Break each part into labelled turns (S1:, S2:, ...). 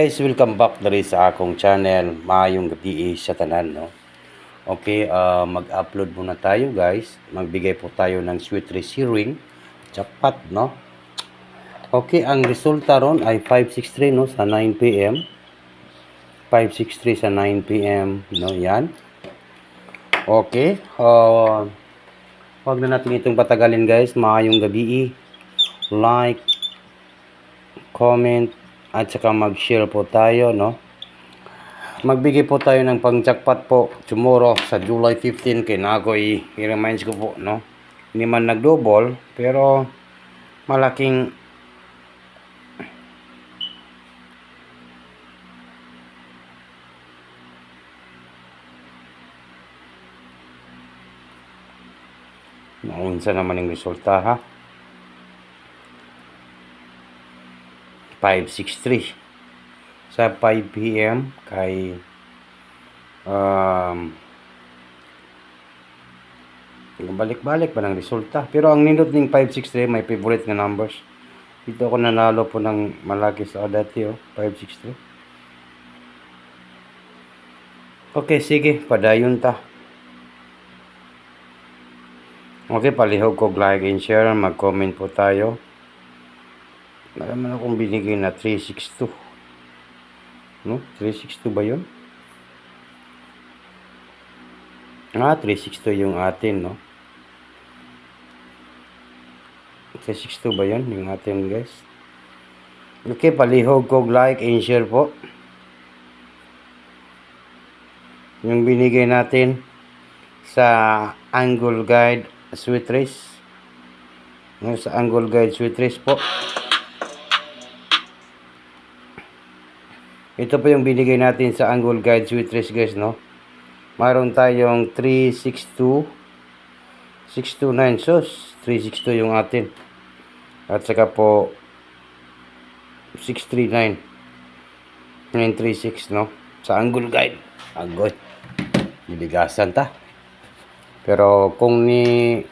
S1: Guys, welcome back diri sa akong channel. Maayong gabi sa tanan, no. Okay, mag-upload muna tayo, guys. Magbigay po tayo ng sweet receiving jackpot, no. Okay, ang resulta ron ay 563, no, sa 9 PM. 563 sa 9 PM, no, yan. Okay, wag na natin itong patagalin, guys. Maayong gabi. Like, comment, at saka mag-share po tayo, no. Magbigay po tayo ng pang-jackpot po tomorrow sa July 15 kay nago i-reminds ko po, no. Hindi man nag-double pero malaking naunsa naman yung resulta, ha. 563 sa 5 PM kay balik-balik pa ng resulta. Pero ang nindot ning 563 may favorite nga numbers. Dito ako nanalo po ng malaki sa dati, 563. Okay, sige, padayon ta. Okay, palihog ko like and share, mag-comment po tayo. Naman akong binigay na 362. No? 362 ba yun? 362 yung atin, no? 362 ba yun yung atin, guys? Okay, palihog ko like and share po. Yung binigay natin sa Angle Guide Sweet Race. No, sa Angle Guide Sweet Race po. Ito po yung binigay natin sa Angle Guide Sweet Race, guys, no? Mayroon tayong 362, 629. So, 362 yung atin. At saka po 639, 936, no? Sa Angle Guide. Agoy. Biligasan ta. Pero kung ni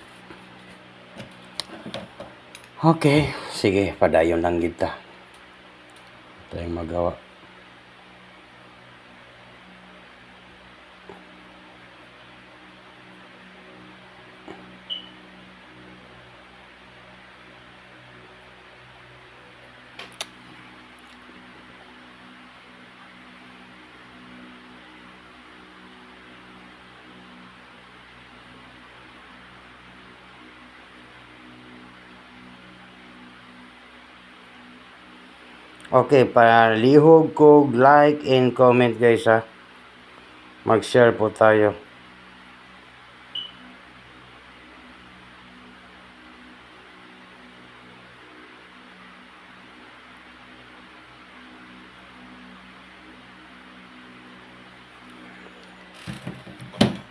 S1: okay, sige, padayon lang kita. Ito yung magawa. Okay, palihog ko like and comment, guys, ha. Mag-share po tayo.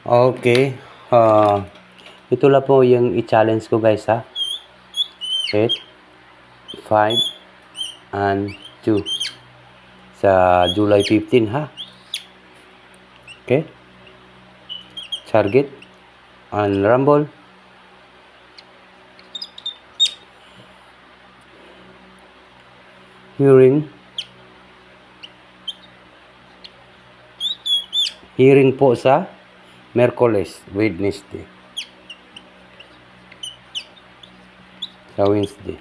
S1: Okay, ito lang po yung i-challenge ko, guys, ha. 8, 5, and 2 sa July 15, ha. Okay, target and rumble. Hearing po sa Merkules, Wednesday, sa Wednesday,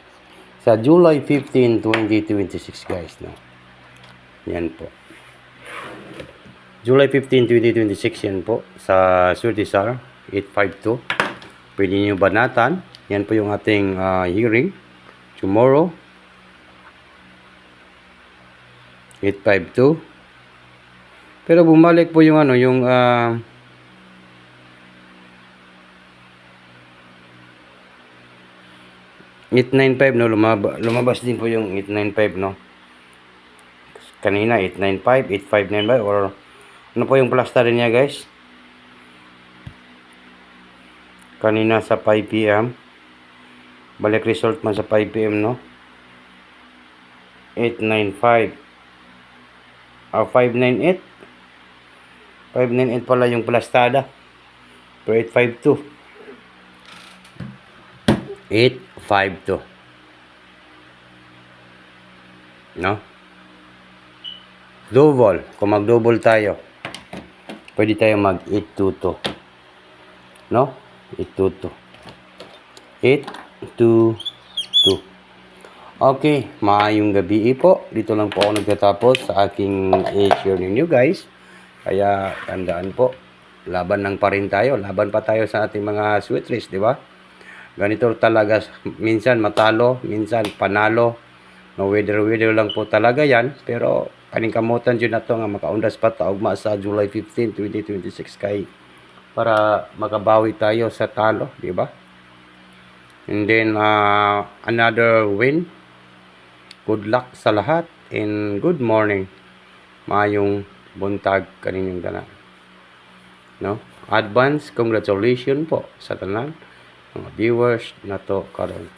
S1: sa July 15, 2026, guys, no. Yan po. July 15, 2026, yan po. Sa Surtisar, 852. Pwede nyo banatan. Yan po yung ating hearing. Tomorrow, 852. Pero bumalik po yung yung 895, no, lumabas din po yung 895, no. Kanina 895, 859 ba, or ano po yung plaster niya, guys? Kanina sa 5 PM. Balik result man sa 5 PM, no. 895. 598. 598 pala yung plastada. Pero 852. 852. No? double. Kung mag-double tayo, pwede tayo mag 822. No? 822. 822. Okay, maayong gabi po. Dito lang po ako nagtatapos sa aking i-share ninyo guys. Kaya tandaan po, laban lang pa rin tayo. Laban pa tayo sa ating mga sweet trees, di ba? Ganito talaga, minsan matalo, minsan panalo. No weather lang po talaga yan. Pero paningkamutan dyan na to nga makaundas pa taugma sa July 15, 2026 kay para makabawi tayo sa talo, di ba? And then another win. Good luck sa lahat and good morning. Maayong buntag kaninyong tanan. No? Advance congratulations po sa tanan mga viewers na to karon.